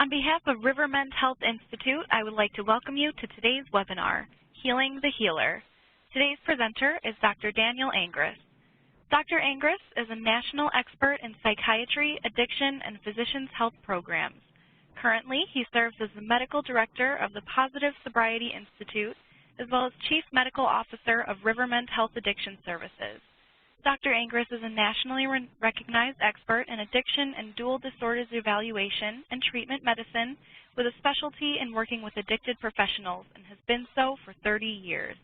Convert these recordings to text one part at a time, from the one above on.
On behalf of Rivermend Health Institute, I would like to welcome you to today's webinar, Healing the Healer. Today's presenter is Dr. Daniel Angres. Dr. Angres is a national expert in psychiatry, addiction, and physicians' health programs. Currently, he serves as the Medical Director of the Positive Sobriety Institute, as well as Chief Medical Officer of Rivermend Health Addiction Services. Dr. Angres is a nationally recognized expert in addiction and dual disorders evaluation and treatment medicine with a specialty in working with addicted professionals and has been so for 30 years.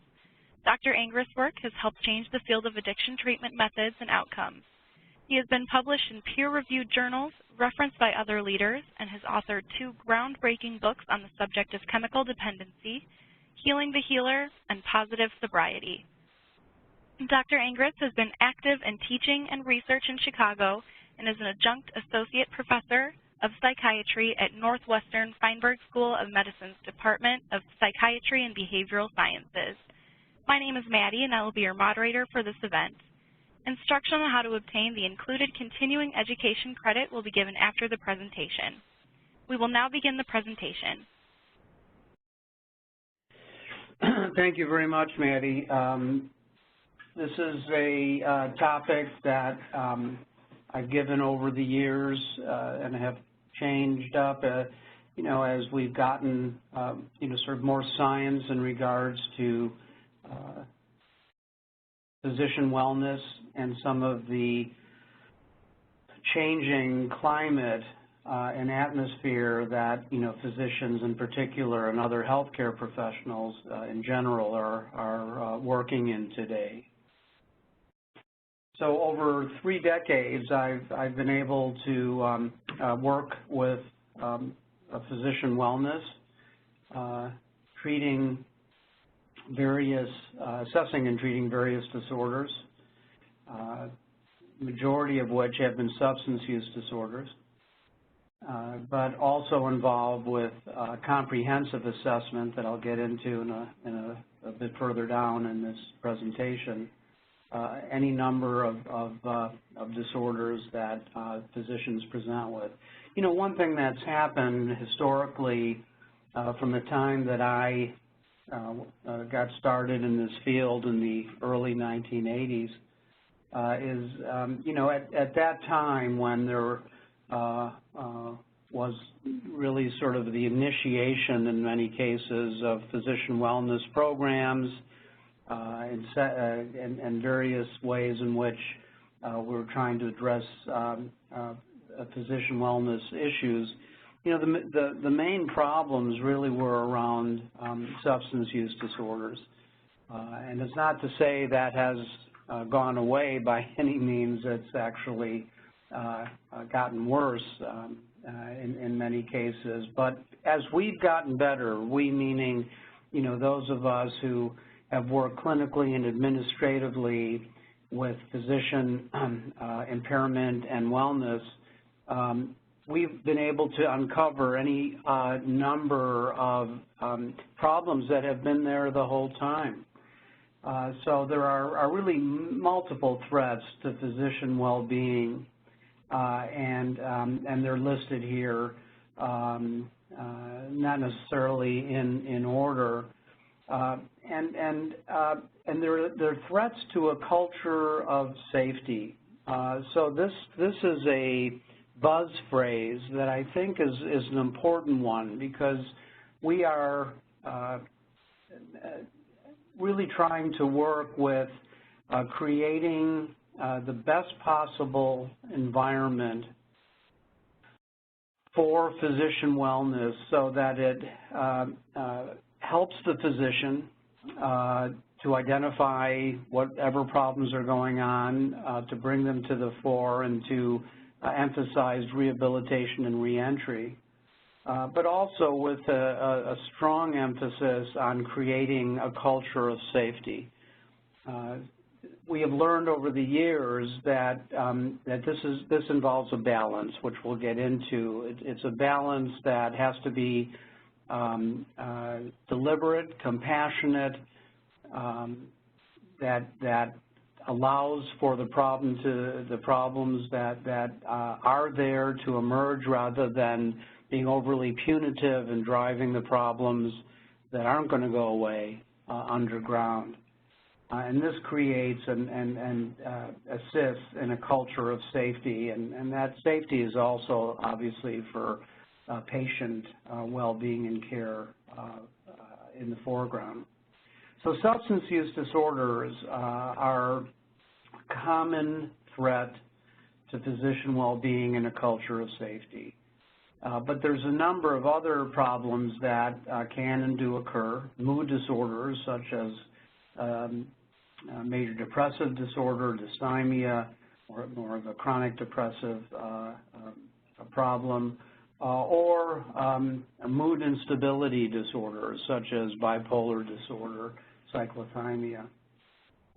Dr. Angres' work has helped change the field of addiction treatment methods and outcomes. He has been published in peer-reviewed journals, referenced by other leaders, and has authored 2 groundbreaking books on the subject of chemical dependency, Healing the Healer and Positive Sobriety. Dr. Angres has been active in teaching and research in Chicago and is an adjunct associate professor of psychiatry at Northwestern Feinberg School of Medicine's Department of Psychiatry and Behavioral Sciences. My name is Maddie, and I will be your moderator for this event. Instruction on how to obtain the included continuing education credit will be given after the presentation. We will now begin the presentation. Thank you very much, Maddie. This is a topic that I've given over the years and have changed up, as we've gotten, sort of more science in regards to physician wellness and some of the changing climate and atmosphere that, physicians in particular and other healthcare professionals in general are working in today. So over 3 decades, I've been able to work with physician wellness, assessing and treating various disorders, majority of which have been substance use disorders, but also involved with comprehensive assessment that I'll get into in a bit further down in this presentation. Any number of disorders that physicians present with. One thing that's happened historically from the time that I got started in this field in the early 1980s is, at that time when there was really sort of the initiation in many cases of physician wellness programs, and various ways in which we're trying to address physician wellness issues. The main problems really were around substance use disorders. And it's not to say that has gone away by any means. It's actually gotten worse in many cases. But as we've gotten better, we meaning, those of us who have worked clinically and administratively with physician impairment and wellness, we've been able to uncover any number of problems that have been there the whole time. So there are really multiple threats to physician well-being, and they're listed here, not necessarily in order. And they're threats to a culture of safety. So this is a buzz phrase that I think is an important one, because we are really trying to work with creating the best possible environment for physician wellness so that it helps the physician to identify whatever problems are going on, to bring them to the fore, and to emphasize rehabilitation and reentry, but also with a strong emphasis on creating a culture of safety. We have learned over the years that this involves a balance, which we'll get into. It's a balance that has to be deliberate, compassionate, that allows for the problems that are there to emerge rather than being overly punitive and driving the problems that aren't going to go away underground. And this creates and assists in a culture of safety, and that safety is also obviously for patient well-being and care in the foreground. So substance use disorders are a common threat to physician well-being in a culture of safety. But there's a number of other problems that can and do occur. Mood disorders such as major depressive disorder, dysthymia, or more of a chronic depressive problem, or mood instability disorders such as bipolar disorder, cyclothymia.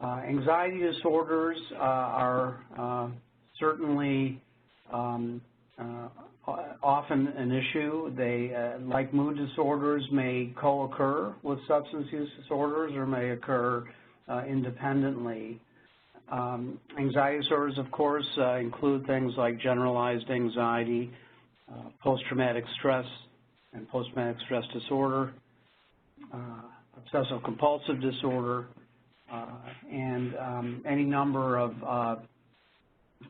Anxiety disorders are certainly often an issue. They, like mood disorders, may co-occur with substance use disorders or may occur independently. Anxiety disorders, of course, include things like generalized anxiety, post-traumatic stress and post-traumatic stress disorder, obsessive-compulsive disorder, and any number of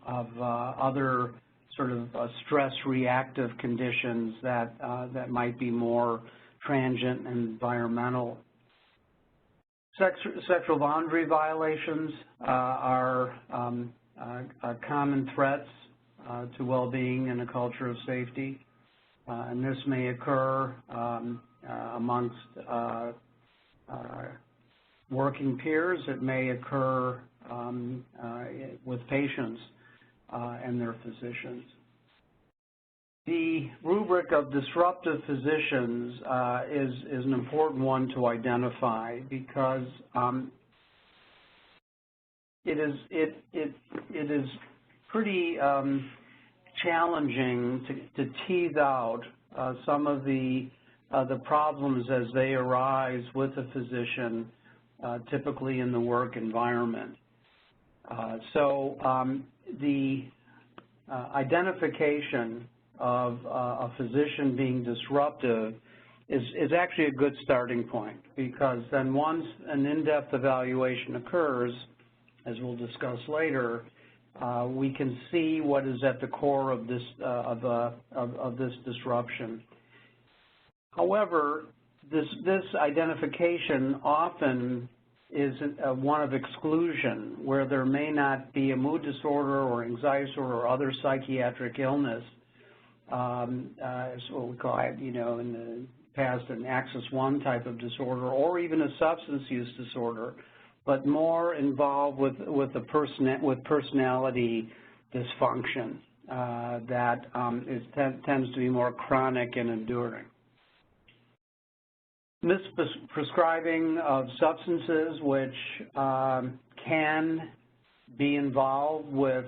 other sort of stress-reactive conditions that might be more transient and environmental. Sexual boundary violations are common threats to well-being in a culture of safety, and this may occur amongst working peers. It may occur with patients and their physicians. The rubric of disruptive physicians is an important one to identify because it is pretty challenging to tease out some of the problems as they arise with a physician, typically in the work environment. So the identification of a physician being disruptive is actually a good starting point, because then once an in-depth evaluation occurs, as we'll discuss later, we can see what is at the core of this disruption. However, this identification often is one of exclusion, where there may not be a mood disorder or anxiety disorder or other psychiatric illness, as what we call it, in the past, an Axis I type of disorder, or even a substance use disorder, but more involved with personality dysfunction that tends to be more chronic and enduring. Misprescribing of substances, which can be involved with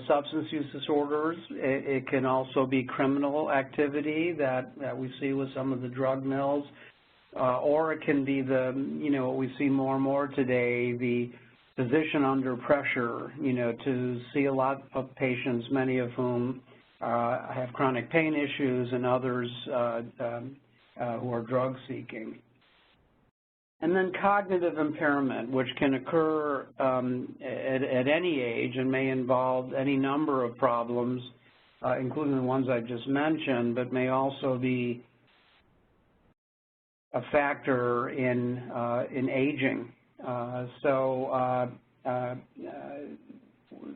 substance use disorders. It can also be criminal activity that we see with some of the drug mills, or it can be what we see more and more today, the physician under pressure, to see a lot of patients, many of whom have chronic pain issues, and others who are drug seeking. And then cognitive impairment, which can occur at any age and may involve any number of problems, including the ones I just mentioned, but may also be a factor in aging.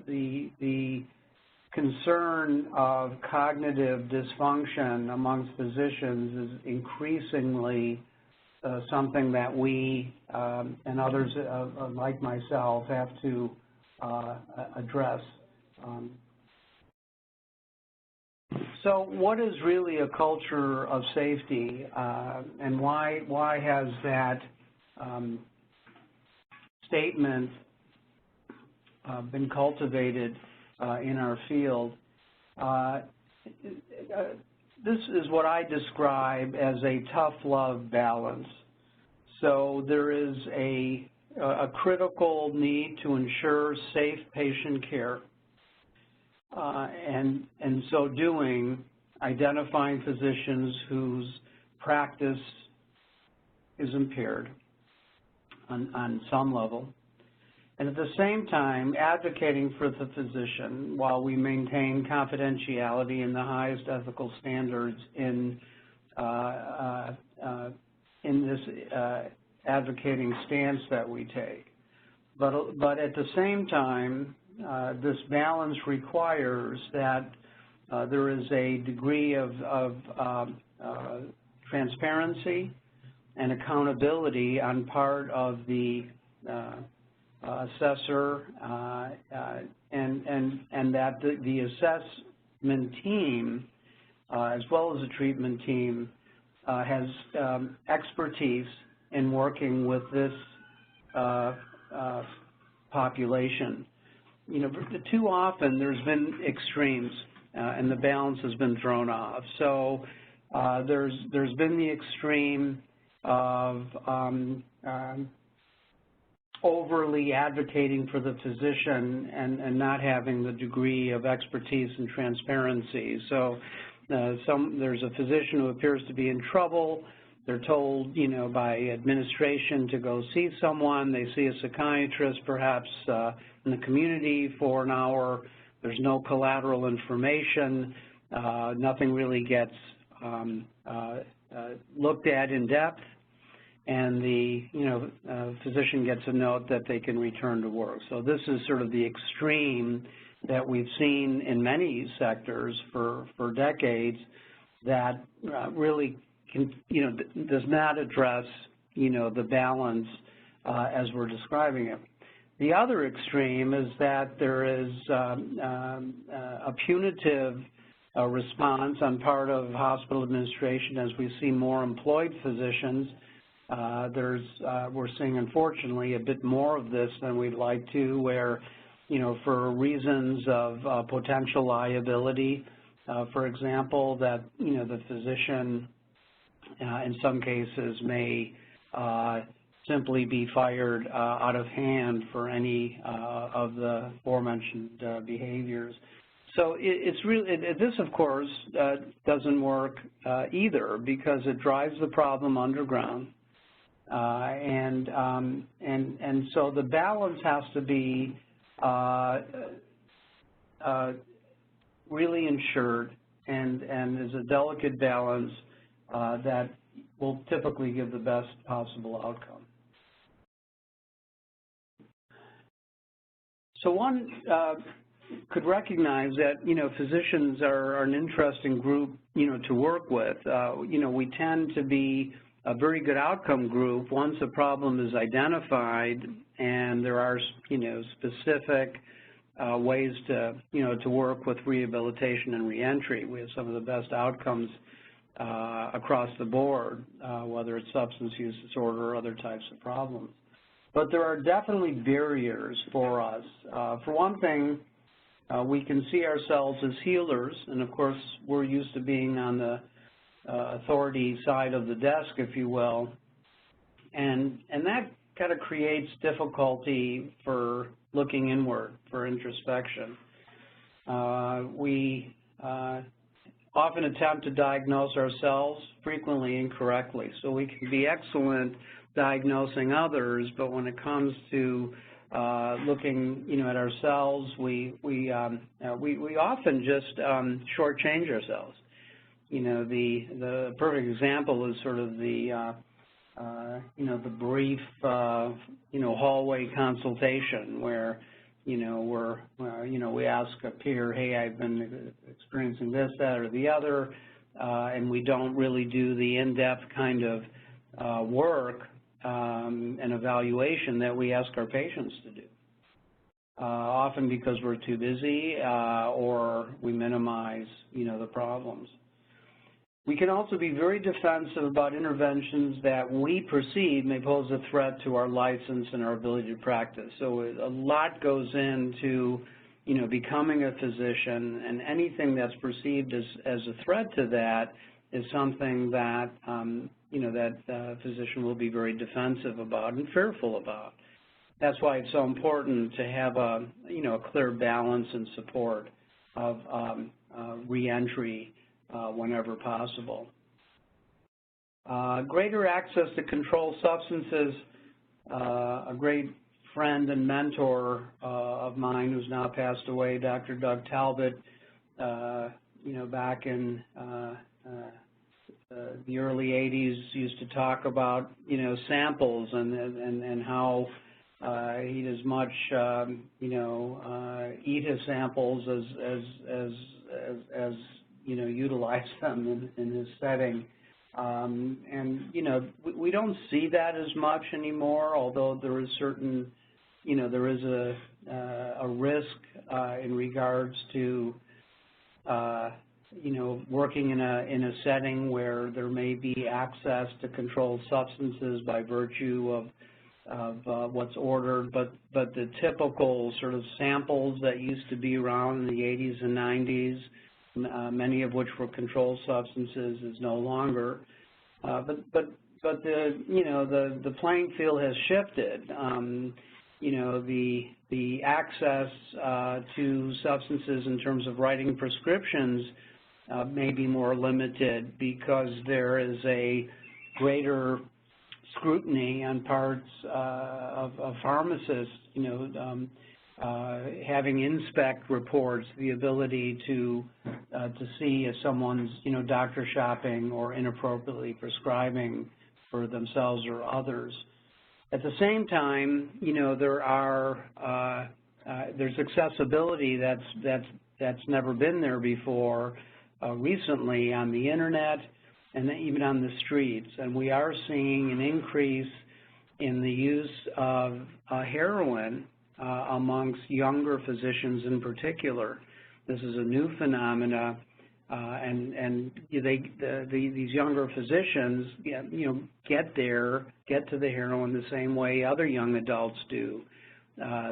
The concern of cognitive dysfunction amongst physicians is increasingly something that we and others like myself have to address. So what is really a culture of safety, and why has that statement been cultivated in our field? This is what I describe as a tough love balance. So there is a critical need to ensure safe patient care, and in so doing, identifying physicians whose practice is impaired on some level, and at the same time advocating for the physician while we maintain confidentiality and the highest ethical standards in this advocating stance that we take. But at the same time, this balance requires that there is a degree of transparency and accountability on part of the assessor, and that the assessment team, as well as the treatment team, has expertise in working with this population. You know, too often there's been extremes, and the balance has been thrown off. So there's been the extreme of overly advocating for the physician and not having the degree of expertise and transparency. So there's a physician who appears to be in trouble. They're told, you know, by administration to go see someone. They see a psychiatrist perhaps in the community for an hour. There's no collateral information. Nothing really gets looked at in depth. And the, you know, physician gets a note that they can return to work. So this is sort of the extreme that we've seen in many sectors for decades that really can, you know, does not address, you know, the balance as we're describing it. The other extreme is that there is a punitive response on part of hospital administration as we see more employed physicians. We're seeing, unfortunately, a bit more of this than we'd like to, where, you know, for reasons of potential liability, for example, that, you know, the physician in some cases may simply be fired out of hand for any of the aforementioned behaviors. So it's really, this of course doesn't work either, because it drives the problem underground. And so the balance has to be really ensured, and is a delicate balance that will typically give the best possible outcome. So one could recognize that, you know, physicians are an interesting group, you know, to work with. You know, we tend to be a very good outcome group once a problem is identified and there are, you know, specific ways to, you know, to work with rehabilitation and reentry. We have some of the best outcomes across the board, whether it's substance use disorder or other types of problems. But there are definitely barriers for us. For one thing, we can see ourselves as healers, and of course we're used to being on the authority side of the desk, if you will, and that kind of creates difficulty for looking inward, for introspection. We often attempt to diagnose ourselves, frequently incorrectly. So we can be excellent diagnosing others, but when it comes to looking, you know, at ourselves, we often just shortchange ourselves. You know, the perfect example is sort of the you know, the brief you know, hallway consultation where, you know, we ask a peer, hey, I've been experiencing this, that, or the other, and we don't really do the in-depth kind of work and evaluation that we ask our patients to do, often because we're too busy or we minimize, you know, the problems. We can also be very defensive about interventions that we perceive may pose a threat to our license and our ability to practice. So a lot goes into, you know, becoming a physician, and anything that's perceived as a threat to that is something that, you know, that physician will be very defensive about and fearful about. that's why it's so important to have a clear balance and support of reentry whenever possible. Greater access to controlled substances. A great friend and mentor of mine who's now passed away, Dr. Doug Talbot, back in the early 80s used to talk about, samples and how he'd as much, eat his samples as utilize them in his setting. We don't see that as much anymore, although there is certain, there is a risk in regards to, working in a setting where there may be access to controlled substances by virtue of what's ordered, but the typical sort of samples that used to be around in the 80s and 90s, many of which were controlled substances, is no longer. But the playing field has shifted. The access to substances in terms of writing prescriptions may be more limited because there is a greater scrutiny on parts of pharmacists, having inspect reports, the ability to see if someone's, doctor shopping or inappropriately prescribing for themselves or others. At the same time, there's accessibility that's never been there before recently on the internet and even on the streets, and we are seeing an increase in the use of heroin amongst younger physicians in particular. This is a new phenomena, and these younger physicians, get to the heroin the same way other young adults do.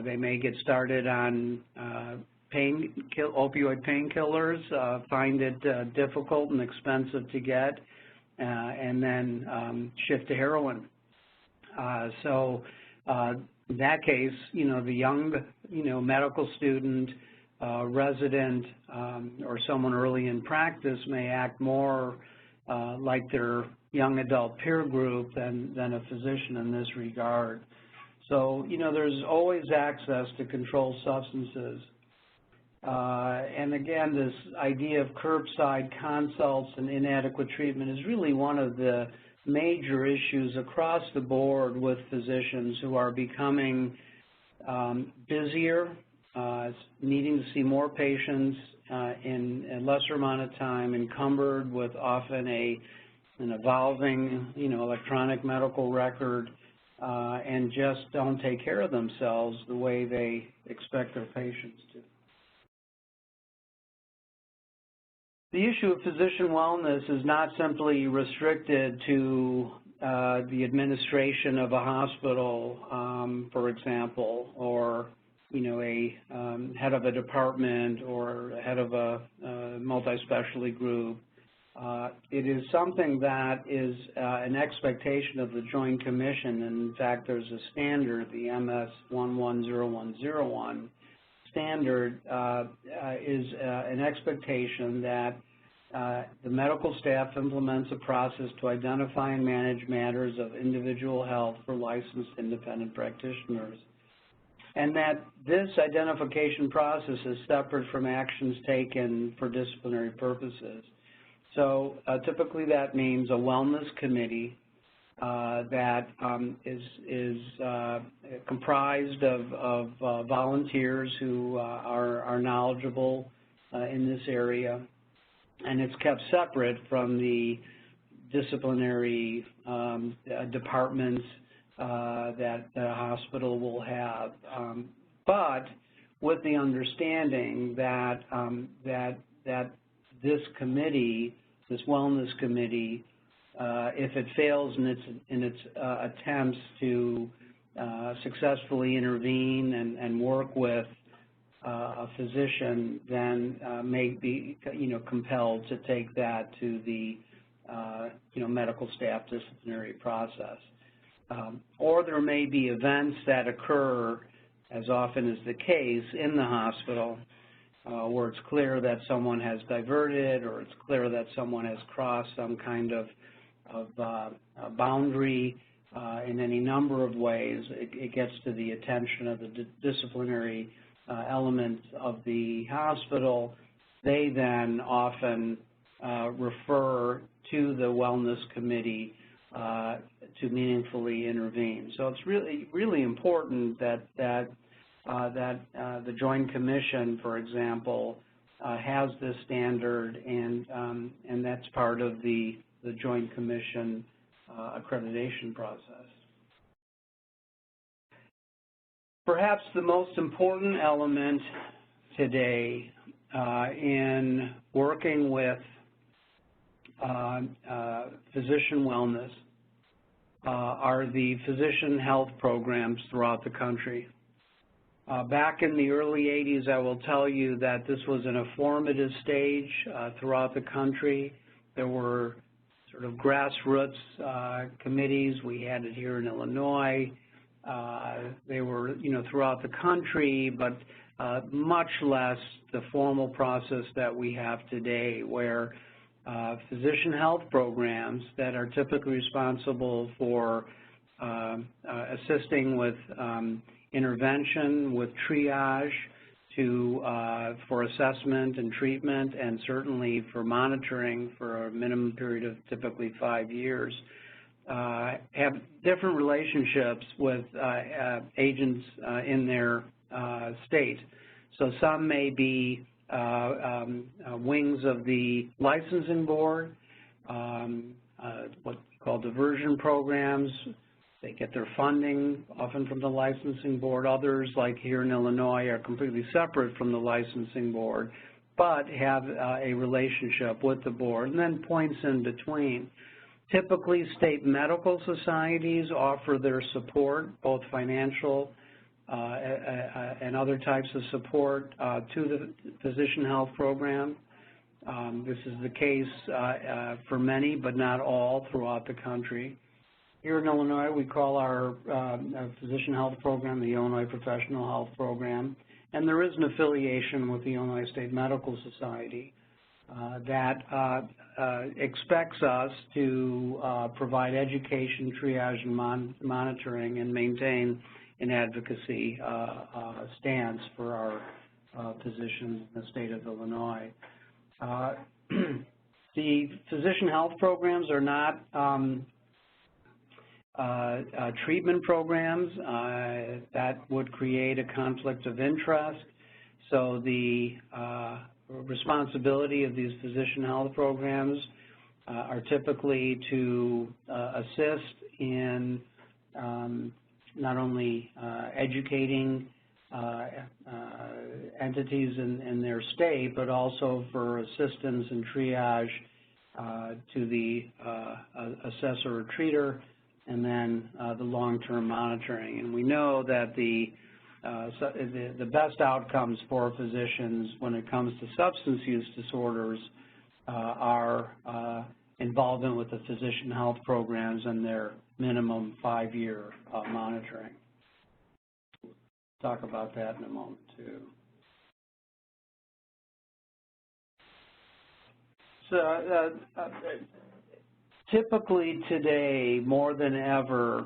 They may get started on opioid painkillers, find it difficult and expensive to get, and then shift to heroin. In that case, the young, medical student, resident, or someone early in practice may act more like their young adult peer group than a physician in this regard. So, there's always access to controlled substances. And again, this idea of curbside consults and inadequate treatment is really one of the major issues across the board with physicians who are becoming busier, needing to see more patients in a lesser amount of time, encumbered with often an evolving, electronic medical record, and just don't take care of themselves the way they expect their patients to. The issue of physician wellness is not simply restricted to the administration of a hospital, for example, or a head of a department or head of a multi-specialty group. It is something that is an expectation of the Joint Commission. And in fact, there's a standard, the MS 110101 standard is an expectation that the medical staff implements a process to identify and manage matters of individual health for licensed independent practitioners, and that this identification process is separate from actions taken for disciplinary purposes. So typically that means a wellness committee that is comprised of volunteers who are knowledgeable in this area, and it's kept separate from the disciplinary departments that the hospital will have, but with the understanding that this committee, this wellness committee, if it fails in its attempts to successfully intervene and work with a physician, then may be compelled to take that to the medical staff disciplinary process. Or there may be events that occur, as often is the case, in the hospital where it's clear that someone has diverted or it's clear that someone has crossed some kind of boundary in any number of ways. It gets to the attention of the disciplinary elements of the hospital. They then often refer to the wellness committee to meaningfully intervene. So it's really important that the Joint Commission, for example, has this standard, and that's part of the Joint Commission accreditation process. Perhaps the most important element today in working with physician wellness are the physician health programs throughout the country. Back in the early 80s, I will tell you that this was in a formative stage throughout the country. There were sort of grassroots committees. We had it here in Illinois. They were, throughout the country, but much less the formal process that we have today, where physician health programs that are typically responsible for assisting with intervention, with triage, for assessment and treatment, and certainly for monitoring for a minimum period of typically 5 years, have different relationships with agents in their state. So some may be wings of the licensing board, what we call diversion programs. They get their funding often from the licensing board. Others, like here in Illinois, are completely separate from the licensing board, but have a relationship with the board, and then points in between. Typically, state medical societies offer their support, both financial and other types of support to the physician health program. This is the case for many, but not all, throughout the country. Here in Illinois, we call our physician health program the Illinois Professional Health Program, and there is an affiliation with the Illinois State Medical Society that expects us to provide education, triage, and monitoring, and maintain an advocacy stance for our physicians in the state of Illinois. The physician health programs are not treatment programs. That would create a conflict of interest. So the responsibility of these physician health programs are typically to assist in not only educating entities in their state, but also for assistance and triage to the assessor or treater, and then the long-term monitoring. And we know that the best outcomes for physicians when it comes to substance use disorders are involvement with the physician health programs and their minimum 5-year monitoring. Talk about that in a moment, too. So typically today, more than ever,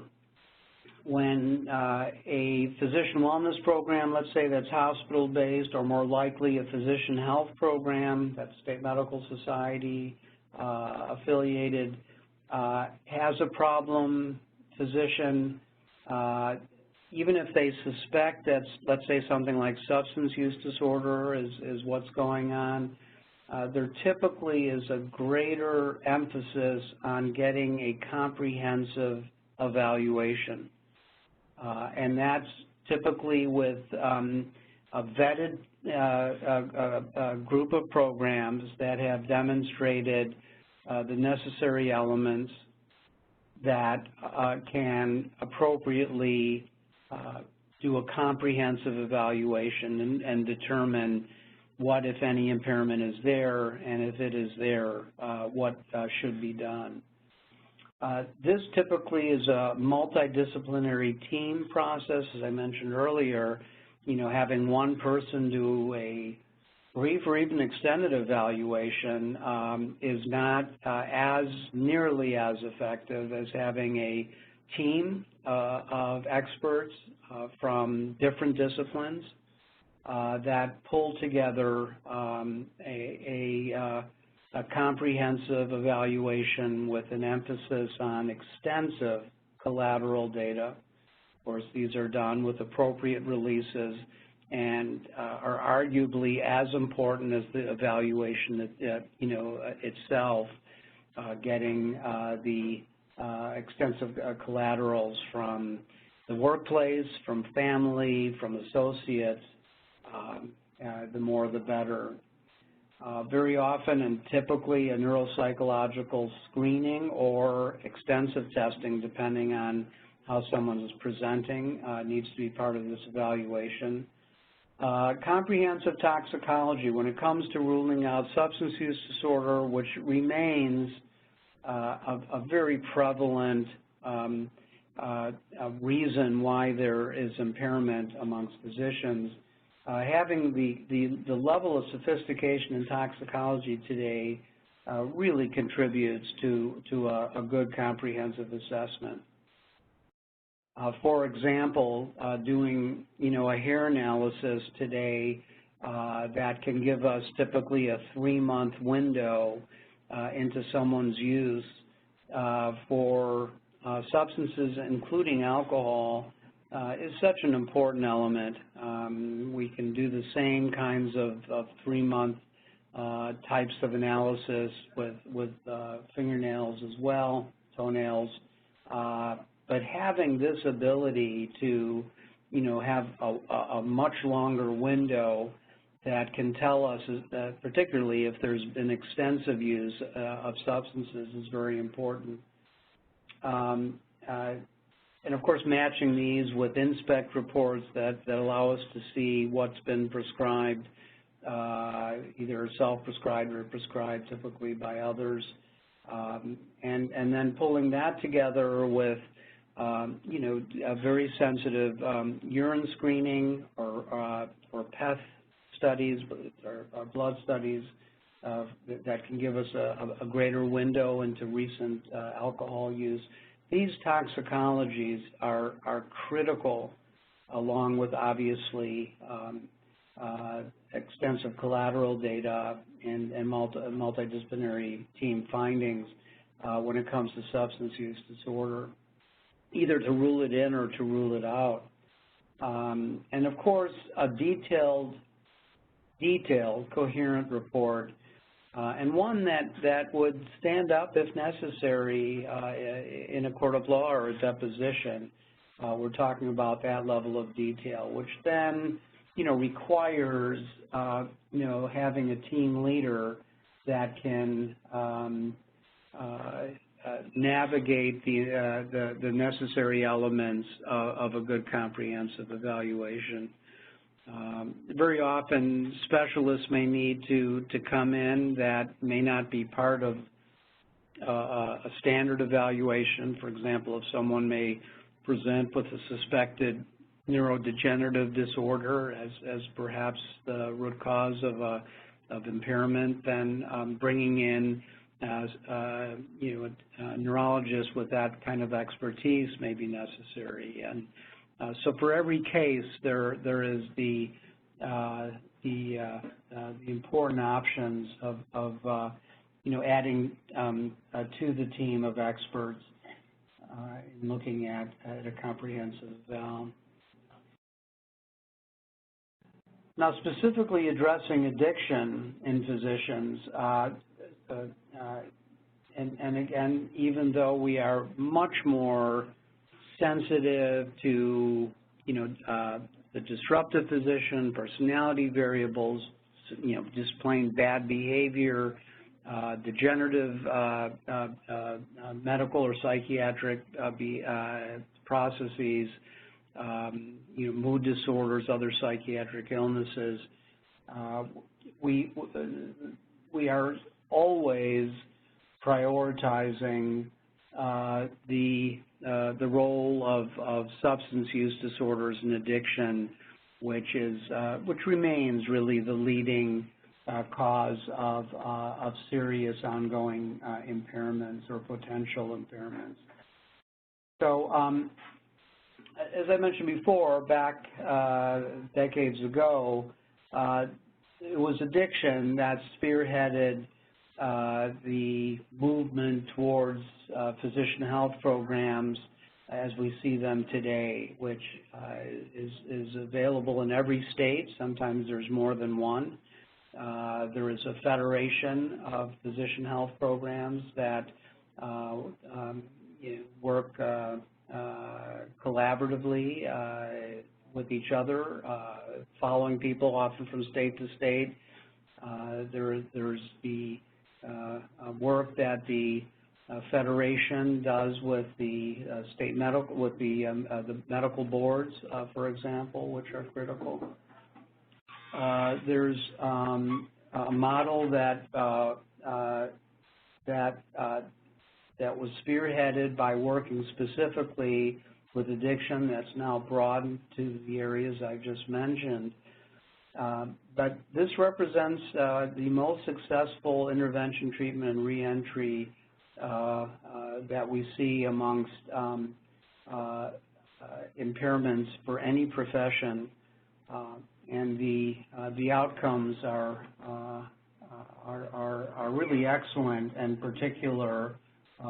when a physician wellness program, let's say that's hospital-based, or more likely a physician health program that's state medical society affiliated, has a problem, physician, even if they suspect that, let's say, something like substance use disorder is what's going on, there typically is a greater emphasis on getting a comprehensive evaluation. And that's typically with a vetted group of programs that have demonstrated the necessary elements that can appropriately do a comprehensive evaluation and determine what, if any, impairment is there, and if it is there, what should be done. This typically is a multidisciplinary team process, as I mentioned earlier. Having one person do a brief or even extended evaluation is not nearly as effective as having a team of experts from different disciplines that pull together a comprehensive evaluation with an emphasis on extensive collateral data. Of course, these are done with appropriate releases and are arguably as important as the evaluation itself, getting the extensive collaterals from the workplace, from family, from associates, the more the better. Very often and typically a neuropsychological screening or extensive testing, depending on how someone is presenting, needs to be part of this evaluation. Comprehensive toxicology, when it comes to ruling out substance use disorder, which remains a very prevalent reason why there is impairment amongst physicians, having the level of sophistication in toxicology today really contributes to a good comprehensive assessment. For example, doing a hair analysis today that can give us typically a 3-month window into someone's use for substances, including alcohol, is such an important element. We can do the same kinds of 3-month types of analysis with fingernails as well, toenails. But having this ability to, have a much longer window that can tell us, particularly if there's been extensive use of substances, is very important. And of course, matching these with inspect reports that allow us to see what's been prescribed, either self-prescribed or prescribed typically by others, and then pulling that together with a very sensitive urine screening or PEth studies or blood studies that can give us a greater window into recent alcohol use. These toxicologies are critical, along with obviously extensive collateral data and multidisciplinary team findings when it comes to substance use disorder, either to rule it in or to rule it out. And of course, a detailed, coherent report, and one that would stand up if necessary in a court of law or a deposition. We're talking about that level of detail, which then, requires, having a team leader that can navigate the necessary elements of a good comprehensive evaluation. Very often, specialists may need to come in that may not be part of a standard evaluation. For example, if someone may present with a suspected neurodegenerative disorder as perhaps the root cause of impairment, then bringing in a neurologist with that kind of expertise may be necessary. And so for every case, there is the important options of adding to the team of experts in looking at a comprehensive eval. Now, specifically addressing addiction in physicians, and again, even though we are much more sensitive to, the disruptive physician, personality variables, just plain bad behavior, degenerative medical or psychiatric processes, mood disorders, other psychiatric illnesses. We are always prioritizing the role of substance use disorders and addiction, which remains really the leading cause of serious ongoing impairments or potential impairments. So, as I mentioned before, back decades ago, it was addiction that spearheaded the movement towards physician health programs as we see them today, which is available in every state. Sometimes there's more than one. There is a federation of physician health programs that work collaboratively with each other, following people often from state to state. There's the work that the federation does with the state medical, with the medical boards, for example, which are critical. There's a model that was spearheaded by working specifically with addiction that's now broadened to the areas I just mentioned. But this represents the most successful intervention, treatment, and reentry that we see amongst impairments for any profession, and the outcomes are really excellent, and in particular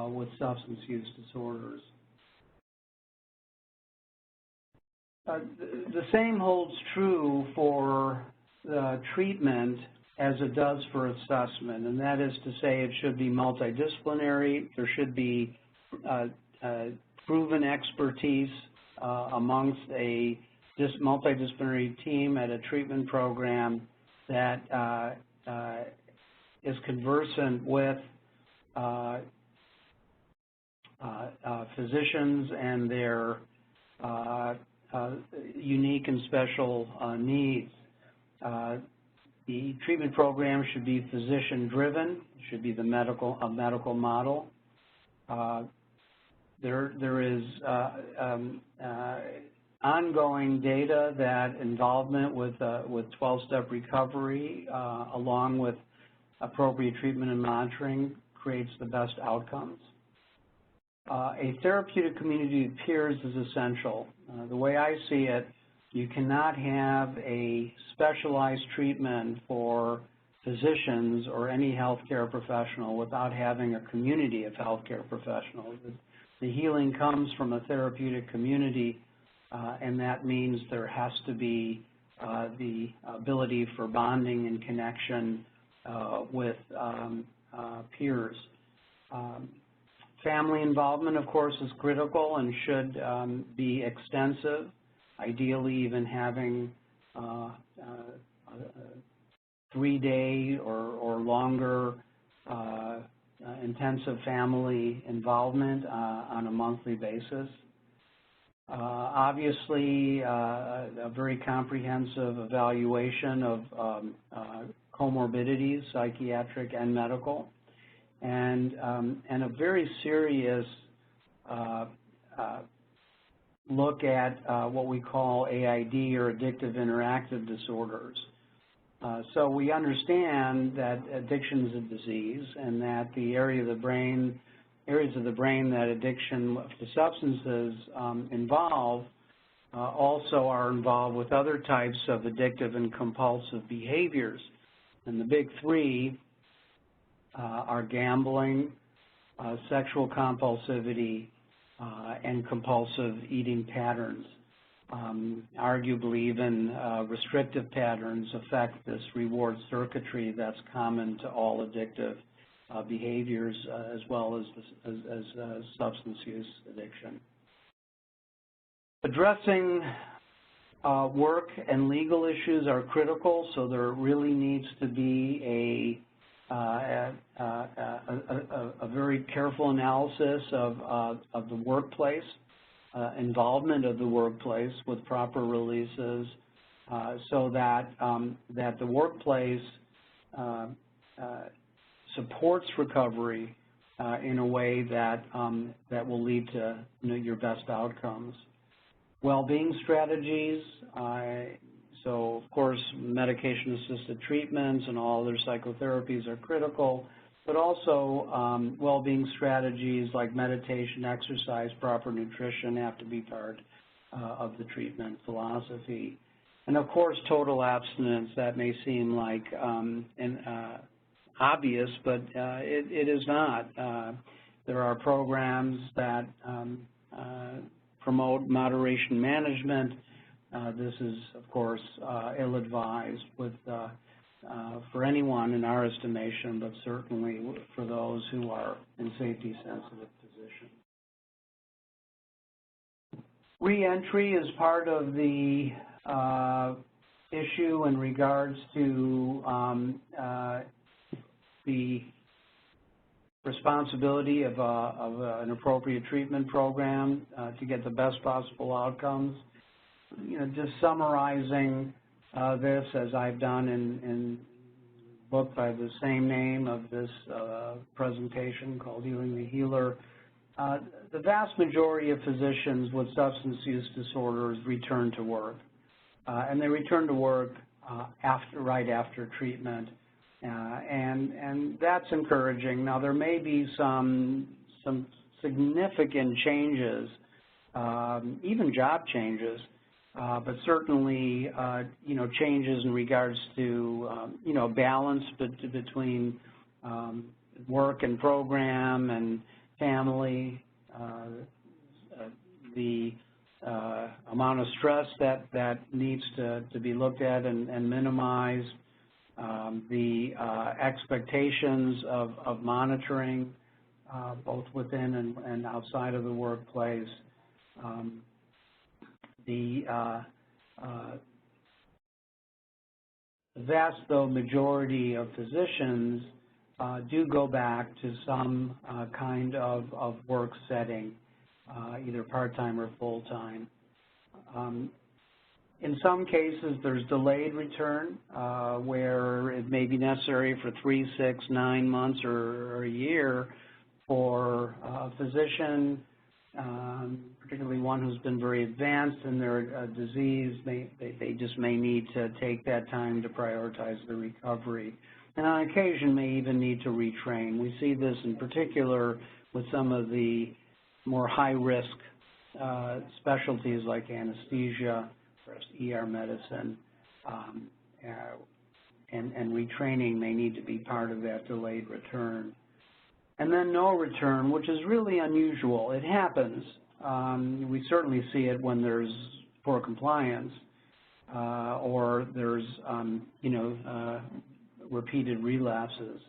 with substance use disorders. The same holds true for treatment as it does for assessment, and that is to say it should be multidisciplinary. There should be proven expertise amongst a multidisciplinary team at a treatment program that is conversant with physicians and their unique and special needs. The treatment program should be physician-driven, should be a medical model. There is ongoing data that involvement with 12-step recovery, along with appropriate treatment and monitoring, creates the best outcomes. A therapeutic community of peers is essential. The way I see it, you cannot have a specialized treatment for physicians or any healthcare professional without having a community of healthcare professionals. The healing comes from a therapeutic community, and that means there has to be the ability for bonding and connection with peers. Family involvement, of course, is critical and should be extensive, ideally even having 3-day or longer intensive family involvement on a monthly basis. Obviously, a very comprehensive evaluation of comorbidities, psychiatric and medical, and a very serious look at what we call AID, or addictive interactive disorders. So we understand that addiction is a disease, and that the areas of the brain that addiction to substances involve also are involved with other types of addictive and compulsive behaviors. And the big three are gambling, sexual compulsivity, and compulsive eating patterns. Arguably even restrictive patterns affect this reward circuitry that's common to all addictive behaviors, as well as substance use addiction. Addressing work and legal issues are critical, so there really needs to be a very careful analysis of the workplace, involvement of the workplace with proper releases, so that the workplace supports recovery in a way that that will lead to your best outcomes. Well-being strategies, so of course medication-assisted treatments and all other psychotherapies are critical, but also well-being strategies like meditation, exercise, proper nutrition have to be part of the treatment philosophy. And of course total abstinence, that may seem like obvious, but it is not. There are programs that promote moderation management. This is, of course, ill-advised for anyone in our estimation, but certainly for those who are in safety-sensitive positions. Reentry is part of the issue in regards to the responsibility of an appropriate treatment program to get the best possible outcomes. Just summarizing this, as I've done in a book by the same name of this presentation called Healing the Healer, the vast majority of physicians with substance use disorders return to work, and they return to work right after treatment. And that's encouraging. Now, there may be some significant changes, even job changes, but certainly, changes in regards to, balance between work and program and family, the amount of stress that needs to be looked at and minimized, the expectations of monitoring both within and outside of the workplace. The vast, though, majority of physicians do go back to some kind of work setting, either part-time or full-time. In some cases, there's delayed return where it may be necessary for 3, 6, 9 months or a year for a physician, particularly one who's been very advanced in their disease. They just may need to take that time to prioritize the recovery, and on occasion may even need to retrain. We see this in particular with some of the more high-risk specialties like anesthesia, ER medicine, and retraining may need to be part of that delayed return. And then no return, which is really unusual. It happens. We certainly see it when there's poor compliance or there's, repeated relapses.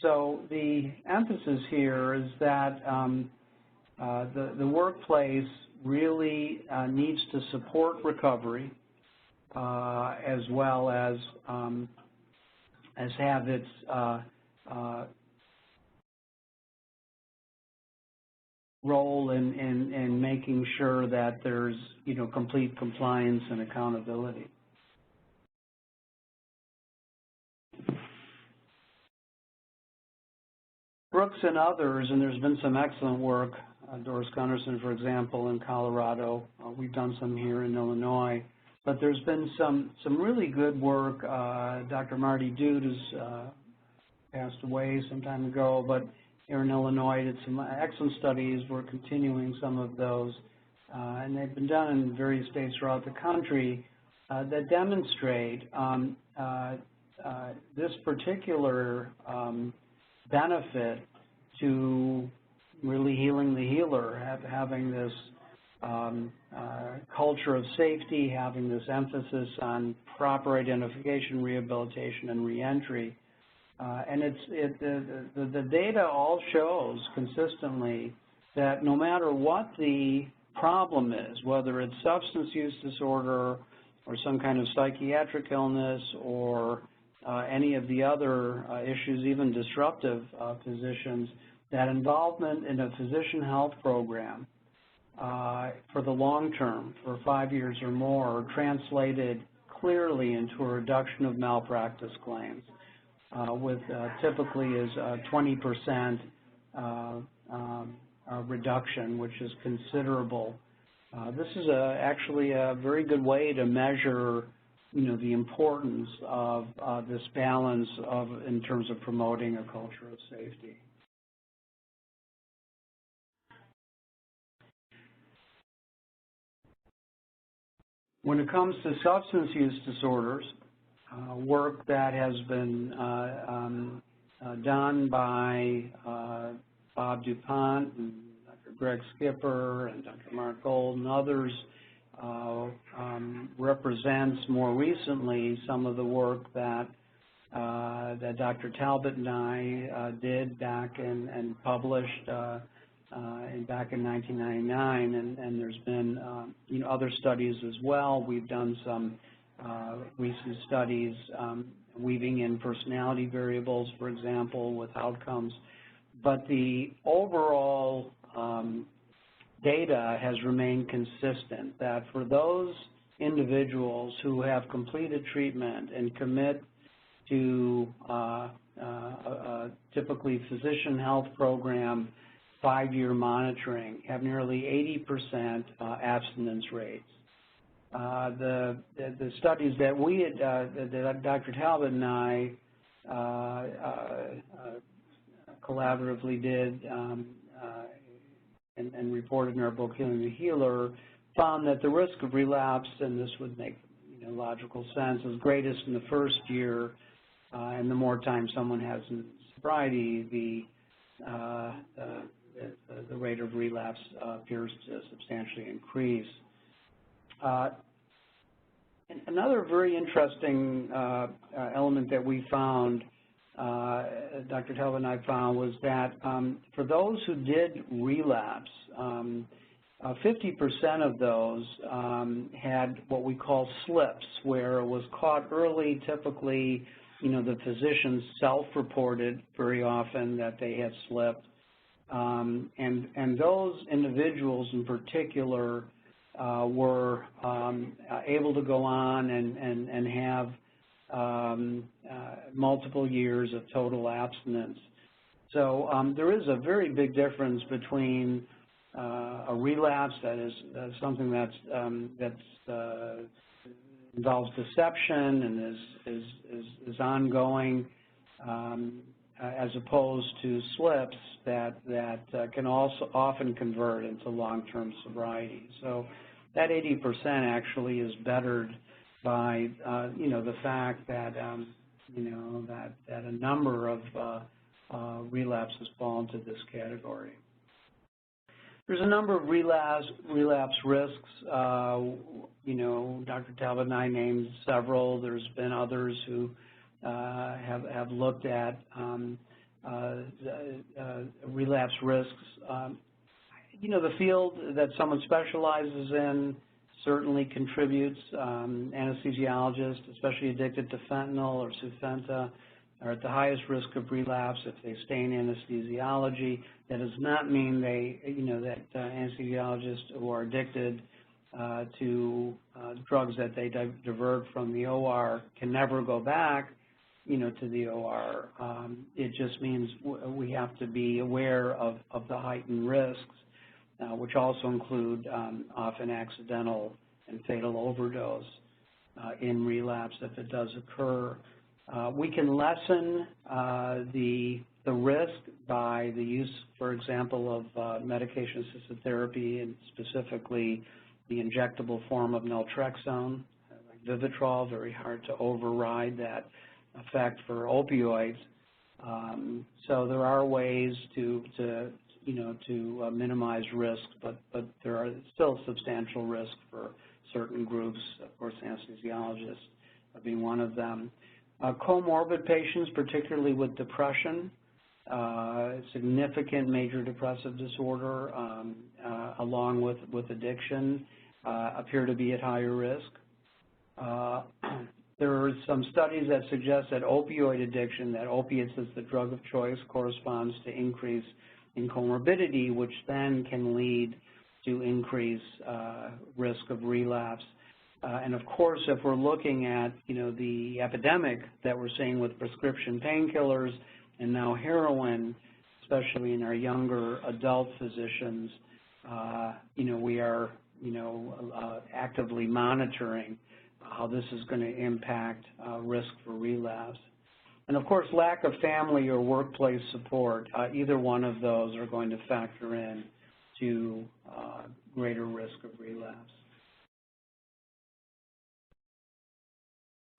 So the emphasis here is that the workplace really needs to support recovery as well as have its role in making sure that there's complete compliance and accountability. Brooks and others, and there's been some excellent work, Doris Gunnarsson, for example, in Colorado. We've done some here in Illinois, but there's been some really good work. Dr. Marty Dude has passed away some time ago, but here in Illinois did some excellent studies. We're continuing some of those, and they've been done in various states throughout the country that demonstrate this particular benefit to really healing the healer, having this culture of safety, having this emphasis on proper identification, rehabilitation, and reentry. And the data all shows consistently that no matter what the problem is, whether it's substance use disorder or some kind of psychiatric illness or any of the other issues, even disruptive positions, that involvement in a physician health program for the long term, for 5 years or more, translated clearly into a reduction of malpractice claims with typically is 20% reduction, which is considerable. This is actually a very good way to measure, the importance of this balance in terms of promoting a culture of safety. When it comes to substance use disorders, work that has been done by Bob DuPont and Dr. Greg Skipper and Dr. Mark Gold and others represents more recently some of the work that Dr. Talbot and I did back and published back in 1999, and there's been other studies as well. We've done some recent studies weaving in personality variables, for example, with outcomes. But the overall data has remained consistent that for those individuals who have completed treatment and commit to typically physician health program 5-year monitoring have nearly 80% abstinence rates. The studies that we had, that Dr. Talbot and I collaboratively did and reported in our book, Healing the Healer, found that the risk of relapse, and this would make logical sense, is greatest in the first year, and the more time someone has in sobriety, the rate of relapse appears to substantially increase. Another very interesting element that we found, Dr. Talbot and I found, was that for those who did relapse, 50% of those had what we call slips, where it was caught early. Typically, the physicians self-reported very often that they had slipped. And those individuals in particular were able to go on and have multiple years of total abstinence. So there is a very big difference between a relapse that is something that's involves deception and is ongoing, as opposed to slips that can also often convert into long-term sobriety. So that 80% actually is bettered by the fact that that a number of relapses fall into this category. There's a number of relapse risks. Dr. Talbot and I named several. There's been others who have looked at relapse risks. The field that someone specializes in certainly contributes. Anesthesiologists, especially addicted to fentanyl or Sufenta, are at the highest risk of relapse if they stay in anesthesiology. That does not mean that anesthesiologists who are addicted to drugs that they divert from the OR can never go back, to the OR. It just means we have to be aware of the heightened risks, which also include often accidental and fatal overdose in relapse if it does occur. We can lessen the risk by the use, for example, of medication-assisted therapy, and specifically the injectable form of naltrexone, like Vivitrol. Very hard to override that effect for opioids. So there are ways to minimize risk, but there are still substantial risks for certain groups, of course, anesthesiologists being one of them. Comorbid patients, particularly with depression, significant major depressive disorder, along with addiction, appear to be at higher risk. There are some studies that suggest that opioid addiction, that opiates as the drug of choice, corresponds to increase in comorbidity, which then can lead to increased risk of relapse. And of course, if we're looking at the epidemic that we're seeing with prescription painkillers and now heroin, especially in our younger adult physicians, we are, actively monitoring how this is going to impact risk for relapse. And of course, lack of family or workplace support, either one of those are going to factor in to greater risk of relapse.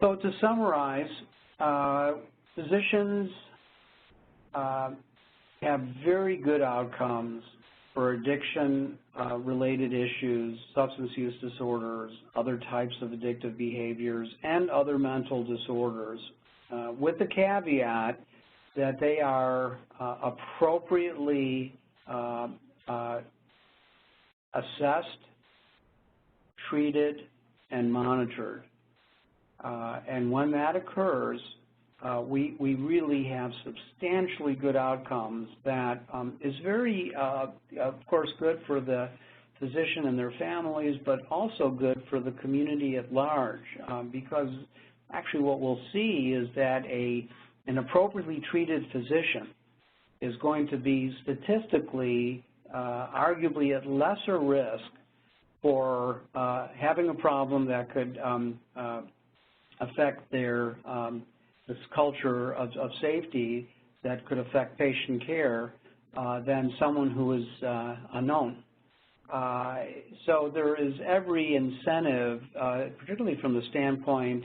So to summarize, physicians have very good outcomes for addiction-related issues, substance use disorders, other types of addictive behaviors, and other mental disorders, with the caveat that they are appropriately assessed, treated, and monitored. And when that occurs, we really have substantially good outcomes that is very, of course, good for the physician and their families, but also good for the community at large, because actually what we'll see is that an appropriately treated physician is going to be statistically, arguably at lesser risk for having a problem that could affect their this culture of safety that could affect patient care than someone who is unknown. So there is every incentive, particularly from the standpoint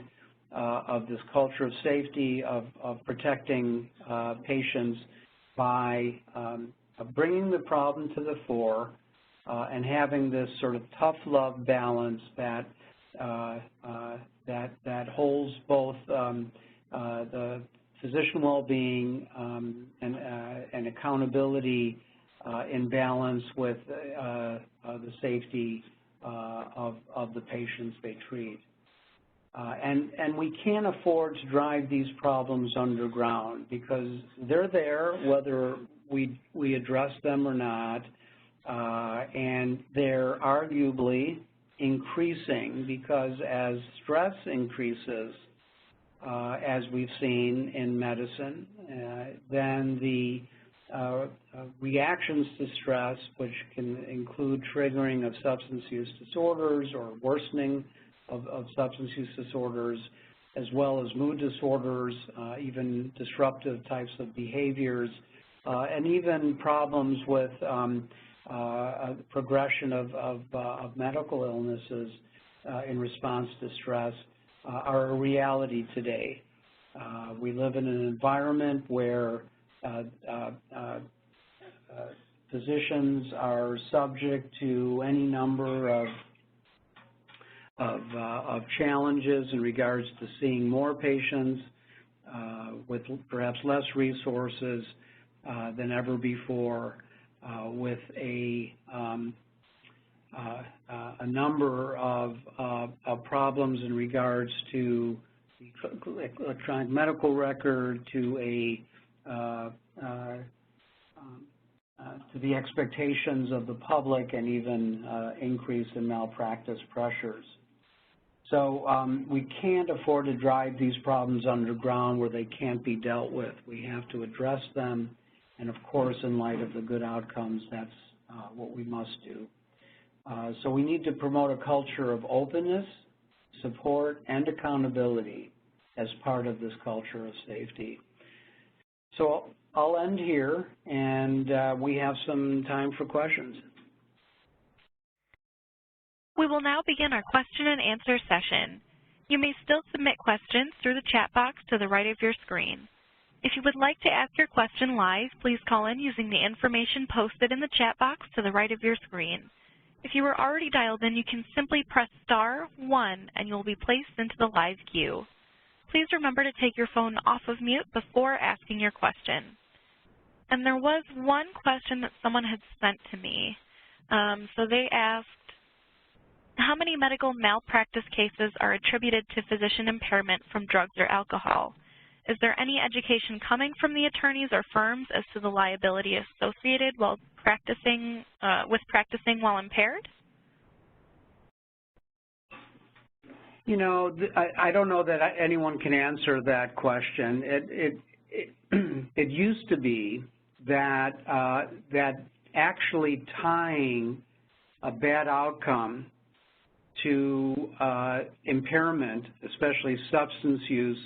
of this culture of safety, of protecting patients by bringing the problem to the fore and having this sort of tough love balance that holds both the physician well-being and accountability in balance with the safety of the patients they treat. And we can't afford to drive these problems underground because they're there whether we address them or not, and they're arguably increasing because as stress increases, as we've seen in medicine, then the reactions to stress, which can include triggering of substance use disorders or worsening of substance use disorders, as well as mood disorders, even disruptive types of behaviors, and even problems with progression of medical illnesses in response to stress are a reality today. We live in an environment where physicians are subject to any number of challenges in regards to seeing more patients with perhaps less resources than ever before, with a number of problems in regards to the electronic medical record, to the expectations of the public, and even increase in malpractice pressures. So we can't afford to drive these problems underground where they can't be dealt with. We have to address them, and of course, in light of the good outcomes, that's what we must do. So we need to promote a culture of openness, support, and accountability as part of this culture of safety. So I'll end here, and we have some time for questions. We will now begin our question and answer session. You may still submit questions through the chat box to the right of your screen. If you would like to ask your question live, please call in using the information posted in the chat box to the right of your screen. If you are already dialed in, you can simply press *1 and you will be placed into the live queue. Please remember to take your phone off of mute before asking your question. And there was one question that someone had sent to me. So they asked, how many medical malpractice cases are attributed to physician impairment from drugs or alcohol? Is there any education coming from the attorneys or firms as to the liability associated while practicing while impaired? You know, I don't know that anyone can answer that question. It used to be that actually tying a bad outcome to impairment, especially substance use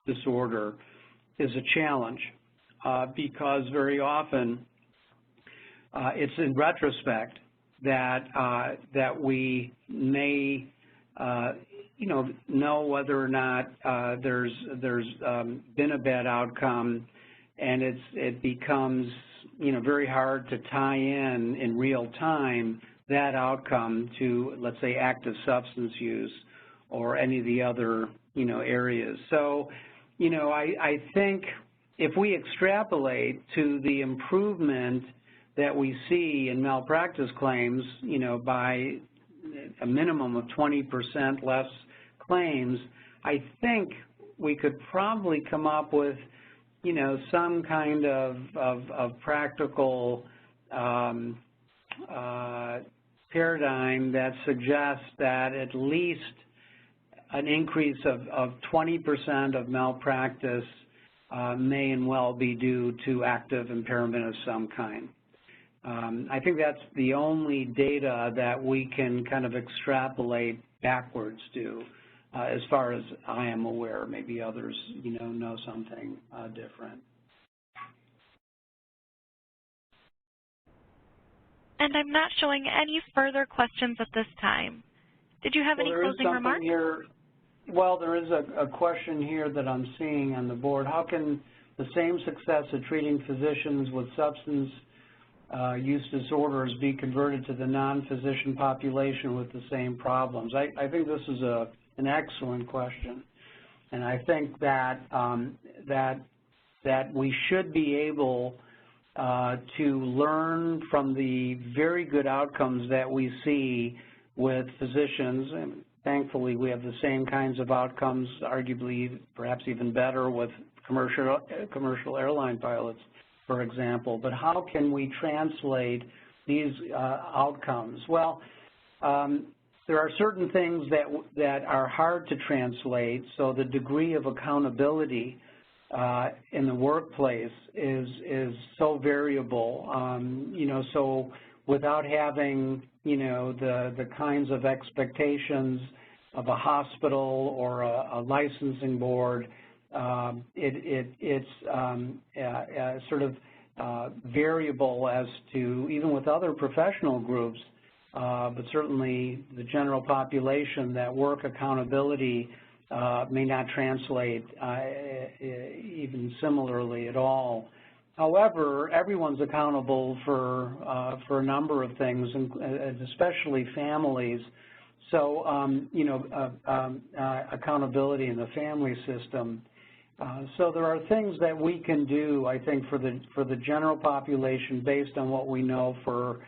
disorder, is a challenge because very often it's in retrospect that we may know whether or not there's been a bad outcome, and it becomes very hard to tie in real time that outcome to, let's say, active substance use or any of the other areas. So I think if we extrapolate to the improvement that we see in malpractice claims, by a minimum of 20% less claims, I think we could probably come up with, some kind of practical paradigm that suggests that at least an increase of 20% of malpractice may and well be due to active impairment of some kind. I think that's the only data that we can kind of extrapolate backwards to, as far as I am aware. Maybe others, know something different. And I'm not showing any further questions at this time. Did you have any closing remarks? Well, there is a question here that I'm seeing on the board. How can the same success of treating physicians with substance use disorders be converted to the non-physician population with the same problems? I think this is an excellent question, and I think that that we should be able to learn from the very good outcomes that we see with physicians. And thankfully, we have the same kinds of outcomes, arguably perhaps even better with commercial airline pilots, for example. But how can we translate these outcomes? Well, there are certain things that are hard to translate, so the degree of accountability in the workplace is so variable. So without having the kinds of expectations of a hospital or a licensing board, it's sort of variable as to, even with other professional groups, but certainly the general population, that work accountability may not translate even similarly at all. However, everyone's accountable for a number of things, and especially families. So, accountability in the family system. So there are things that we can do, I think, for the general population based on what we know for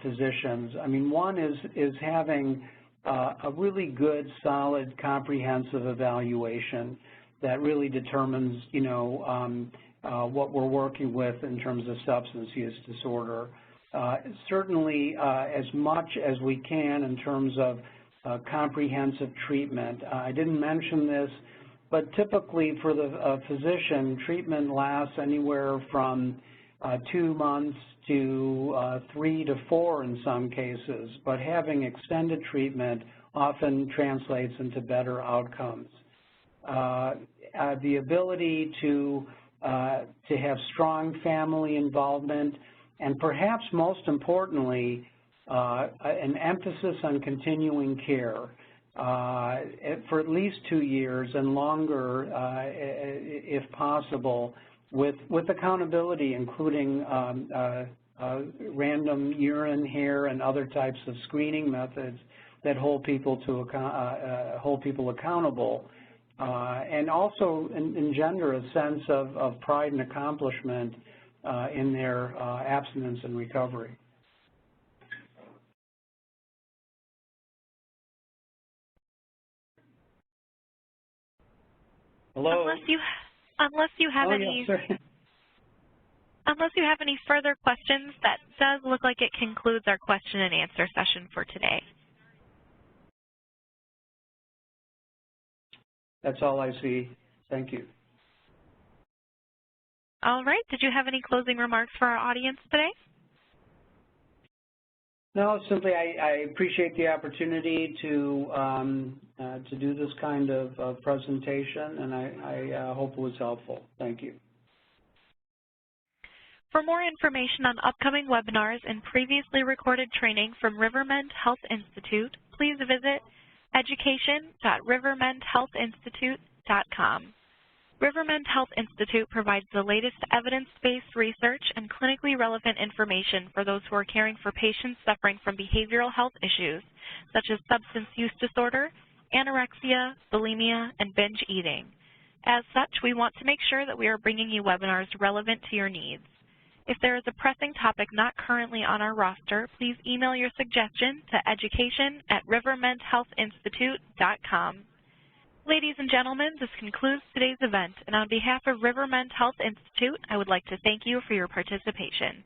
physicians. I mean, one is having a really good, solid, comprehensive evaluation that really determines, what we're working with in terms of substance use disorder. Certainly, as much as we can in terms of comprehensive treatment. I didn't mention this, but typically for the physician, treatment lasts anywhere from 2 months to 3 to 4 in some cases, but having extended treatment often translates into better outcomes. The ability to have strong family involvement, and perhaps most importantly, an emphasis on continuing care for at least 2 years and longer, if possible, with accountability, including random urine, hair, and other types of screening methods that hold people accountable, and also engender a sense of pride and accomplishment in their abstinence and recovery. Hello? Unless you have any further questions, that does look like it concludes our question and answer session for today. That's all I see. Thank you. All right. Did you have any closing remarks for our audience today? No, simply I appreciate the opportunity to do this kind of presentation, and I hope it was helpful. Thank you. For more information on upcoming webinars and previously recorded training from Rivermend Health Institute, please visit education.rivermendhealthinstitute.com. Rivermend Health Institute provides the latest evidence-based research and clinically relevant information for those who are caring for patients suffering from behavioral health issues, such as substance use disorder, anorexia, bulimia, and binge eating. As such, we want to make sure that we are bringing you webinars relevant to your needs. If there is a pressing topic not currently on our roster, please email your suggestion to education@rivermendhealthinstitute.com. Ladies and gentlemen, this concludes today's event, and on behalf of Rivermend Health Institute, I would like to thank you for your participation.